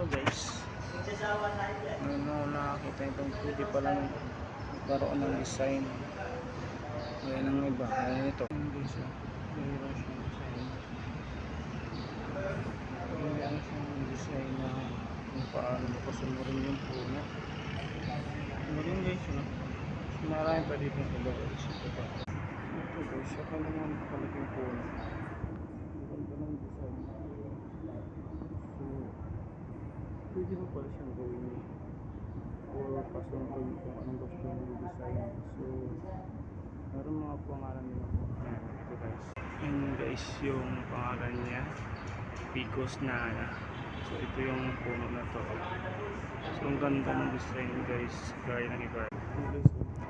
guys. Ano nakakita itong pwede palang magkaroon ng design. Ayan ang iba. Ayan ito. Mayroon siyang design. Mayroon siyang design na kung paano mapasunurin yung puno. Mayroon guys, no? Marami pa dito sa iba guys. Ito pa. Ito guys, saka naman nakalaking puno. Mayroon pa ng design. So, pwede mo pala siyang gawin or pasunurin kung anong gusto mong design. So, meron mga pangalan nila po. Ito guys. Ayan guys yung pangalan niya. Picos Nana. So ito yung puno na to. So ang ganda ng design guys. Gaya ng iba. Ayan guys.